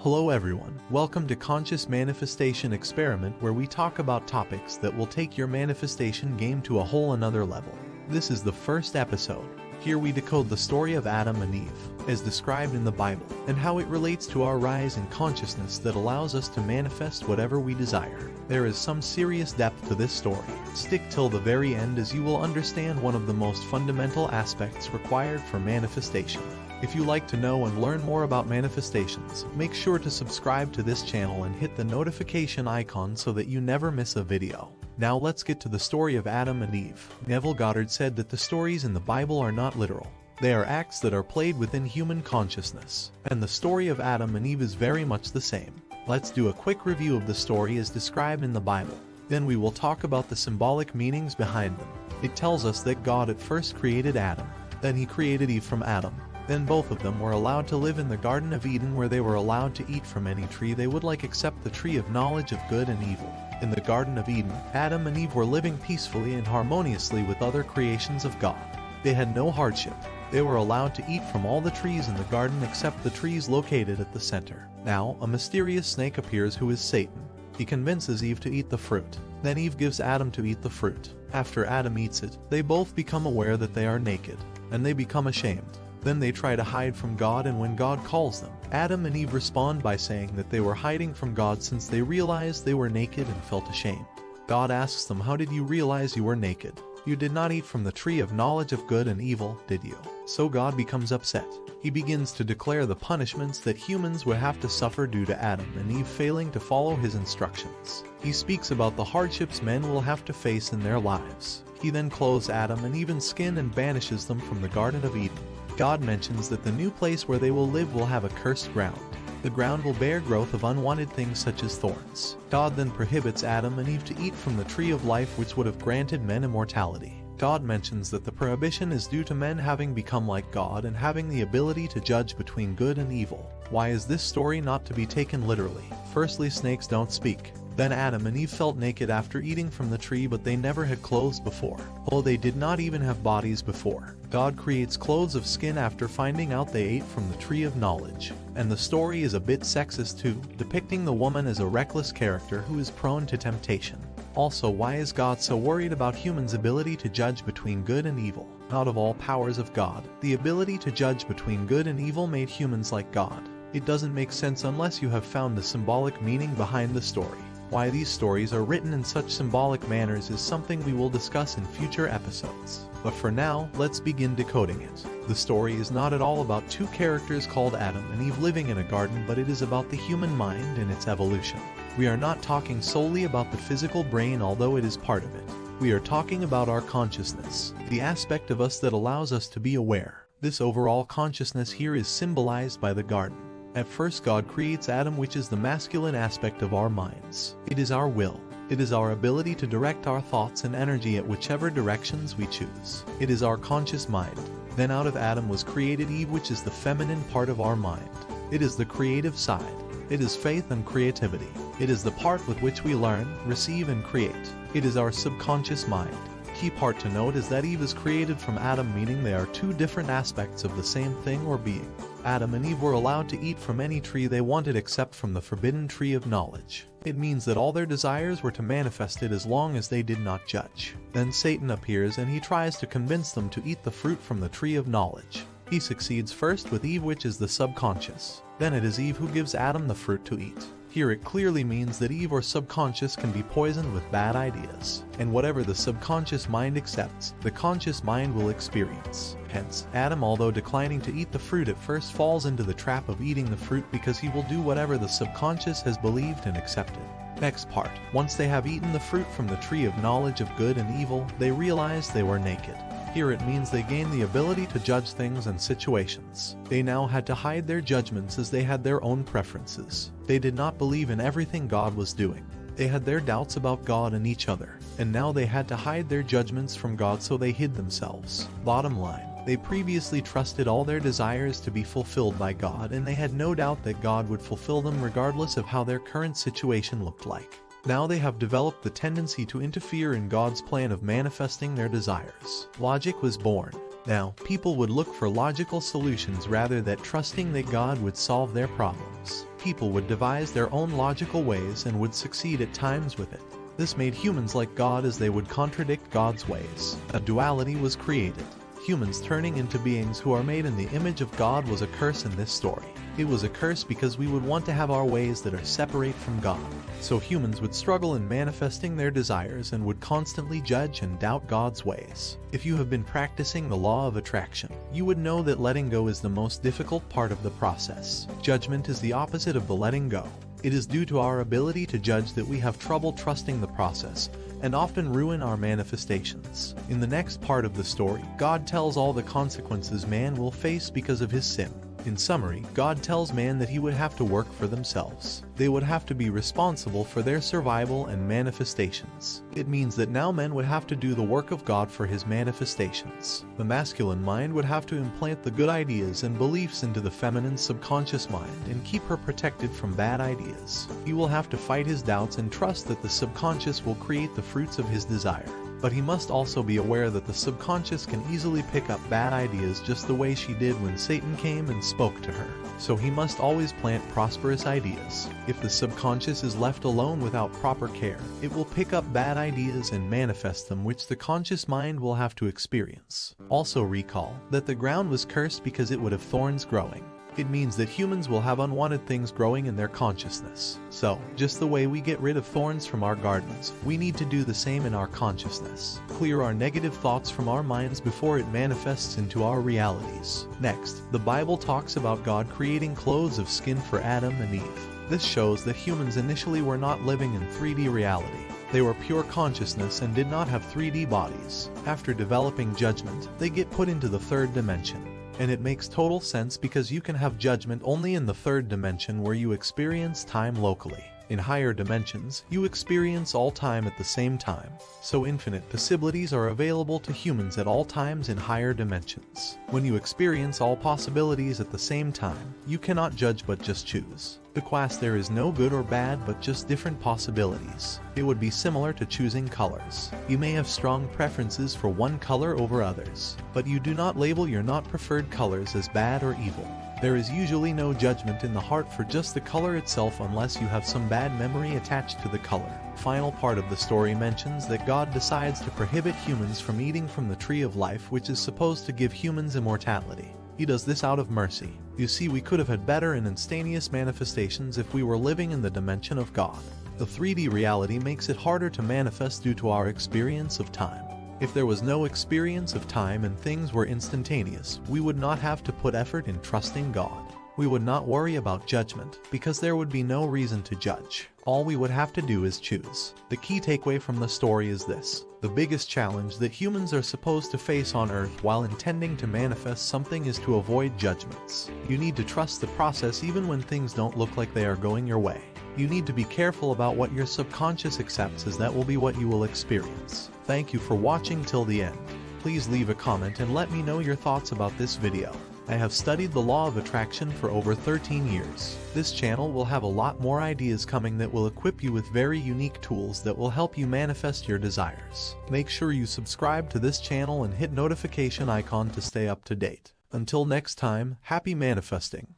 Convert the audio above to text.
Hello everyone, welcome to Conscious Manifestation Experiment, where we talk about topics that will take your manifestation game to a whole another level. This is the first episode. Here we decode the story of Adam and Eve, as described in the Bible, and how it relates to our rise in consciousness that allows us to manifest whatever we desire. There is some serious depth to this story. Stick till the very end as you will understand one of the most fundamental aspects required for manifestation. If you like to know and learn more about manifestations, make sure to subscribe to this channel and hit the notification icon so that you never miss a video. Now let's get to the story of Adam and Eve. Neville Goddard said that the stories in the Bible are not literal. They are acts that are played within human consciousness. And the story of Adam and Eve is very much the same. Let's do a quick review of the story as described in the Bible. Then we will talk about the symbolic meanings behind them. It tells us that God at first created Adam. Then he created Eve from Adam. Then both of them were allowed to live in the Garden of Eden, where they were allowed to eat from any tree they would like except the tree of knowledge of good and evil. In the Garden of Eden, Adam and Eve were living peacefully and harmoniously with other creations of God. They had no hardship. They were allowed to eat from all the trees in the garden except the trees located at the center. Now, a mysterious snake appears who is Satan. He convinces Eve to eat the fruit. Then Eve gives Adam to eat the fruit. After Adam eats it, they both become aware that they are naked, and they become ashamed. Then they try to hide from God, and when God calls them, Adam and Eve respond by saying that they were hiding from God since they realized they were naked and felt ashamed. God asks them, "How did you realize you were naked? You did not eat from the tree of knowledge of good and evil, did you?" So God becomes upset. He begins to declare the punishments that humans would have to suffer due to Adam and Eve failing to follow his instructions. He speaks about the hardships men will have to face in their lives. He then clothes Adam and Eve's skin and banishes them from the Garden of Eden. God mentions that the new place where they will live will have a cursed ground. The ground will bear growth of unwanted things such as thorns. God then prohibits Adam and Eve to eat from the tree of life, which would have granted men immortality. God mentions that the prohibition is due to men having become like God and having the ability to judge between good and evil. Why is this story not to be taken literally? Firstly, snakes don't speak. Then Adam and Eve felt naked after eating from the tree, but they never had clothes before. Oh, they did not even have bodies before. God creates clothes of skin after finding out they ate from the tree of knowledge. And the story is a bit sexist too, depicting the woman as a reckless character who is prone to temptation. Also, why is God so worried about humans' ability to judge between good and evil? Out of all powers of God, the ability to judge between good and evil made humans like God. It doesn't make sense unless you have found the symbolic meaning behind the story. Why these stories are written in such symbolic manners is something we will discuss in future episodes. But for now, let's begin decoding it. The story is not at all about two characters called Adam and Eve living in a garden, but it is about the human mind and its evolution. We are not talking solely about the physical brain, although it is part of it. We are talking about our consciousness, the aspect of us that allows us to be aware. This overall consciousness here is symbolized by the garden. At first, God creates Adam, which is the masculine aspect of our minds. It is our will. It is our ability to direct our thoughts and energy at whichever directions we choose. It is our conscious mind. Then out of Adam was created Eve, which is the feminine part of our mind. It is the creative side. It is faith and creativity. It is the part with which we learn, receive, and create. It is our subconscious mind. Key part to note is that Eve is created from Adam, meaning they are two different aspects of the same thing or being. Adam and Eve were allowed to eat from any tree they wanted except from the forbidden tree of knowledge. It means that all their desires were to manifest it as long as they did not judge. Then Satan appears and he tries to convince them to eat the fruit from the tree of knowledge. He succeeds first with Eve, which is the subconscious. Then it is Eve who gives Adam the fruit to eat. Here it clearly means that Eve or subconscious can be poisoned with bad ideas. And whatever the subconscious mind accepts, the conscious mind will experience. Hence, Adam, although declining to eat the fruit at first, falls into the trap of eating the fruit because he will do whatever the subconscious has believed and accepted. Next part. Once they have eaten the fruit from the tree of knowledge of good and evil, they realize they were naked. Here it means they gained the ability to judge things and situations. They now had to hide their judgments as they had their own preferences. They did not believe in everything God was doing. They had their doubts about God and each other. And now they had to hide their judgments from God, so they hid themselves. Bottom line, they previously trusted all their desires to be fulfilled by God, and they had no doubt that God would fulfill them regardless of how their current situation looked like. Now they have developed the tendency to interfere in God's plan of manifesting their desires. Logic was born. Now, people would look for logical solutions rather than trusting that God would solve their problems. people would devise their own logical ways and would succeed at times with it. This made humans like God, as they would contradict God's ways. A duality was created. Humans turning into beings who are made in the image of God was a curse in this story. It was a curse because we would want to have our ways that are separate from God. So humans would struggle in manifesting their desires and would constantly judge and doubt God's ways. If you have been practicing the law of attraction, you would know that letting go is the most difficult part of the process. Judgment is the opposite of the letting go. It is due to our ability to judge that we have trouble trusting the process, and often ruin our manifestations. In the next part of the story, God tells all the consequences man will face because of his sin. In summary, God tells man that he would have to work for themselves. They would have to be responsible for their survival and manifestations. It means that now men would have to do the work of God for his manifestations. The masculine mind would have to implant the good ideas and beliefs into the feminine subconscious mind and keep her protected from bad ideas. He will have to fight his doubts and trust that the subconscious will create the fruits of his desire. But he must also be aware that the subconscious can easily pick up bad ideas, just the way she did when Satan came and spoke to her. So he must always plant prosperous ideas. If the subconscious is left alone without proper care, it will pick up bad ideas and manifest them, which the conscious mind will have to experience. Also recall that the ground was cursed because it would have thorns growing. It means that humans will have unwanted things growing in their consciousness. So, just the way we get rid of thorns from our gardens, we need to do the same in our consciousness. Clear our negative thoughts from our minds before it manifests into our realities. Next, the Bible talks about God creating clothes of skin for Adam and Eve. This shows that humans initially were not living in 3D reality. They were pure consciousness and did not have 3D bodies. After developing judgment, they get put into the third dimension. And it makes total sense, because you can have judgment only in the third dimension, where you experience time locally. In higher dimensions, you experience all time at the same time. So infinite possibilities are available to humans at all times in higher dimensions. When you experience all possibilities at the same time, you cannot judge but just choose. Because there is no good or bad, but just different possibilities. It would be similar to choosing colors. You may have strong preferences for one color over others, but you do not label your not preferred colors as bad or evil. There is usually no judgment in the heart for just the color itself, unless you have some bad memory attached to the color. Final part of the story mentions that God decides to prohibit humans from eating from the tree of life, which is supposed to give humans immortality. He does this out of mercy. You see, we could have had better and instantaneous manifestations if we were living in the dimension of God. The 3D reality makes it harder to manifest due to our experience of time. If there was no experience of time and things were instantaneous, we would not have to put effort in trusting God. We would not worry about judgment, because there would be no reason to judge. All we would have to do is choose. The key takeaway from the story is this: the biggest challenge that humans are supposed to face on Earth while intending to manifest something is to avoid judgments. You need to trust the process even when things don't look like they are going your way. You need to be careful about what your subconscious accepts, as that will be what you will experience. Thank you for watching till the end. Please leave a comment and let me know your thoughts about this video. I have studied the law of attraction for over 13 years. This channel will have a lot more ideas coming that will equip you with very unique tools that will help you manifest your desires. Make sure you subscribe to this channel and hit notification icon to stay up to date. Until next time, happy manifesting.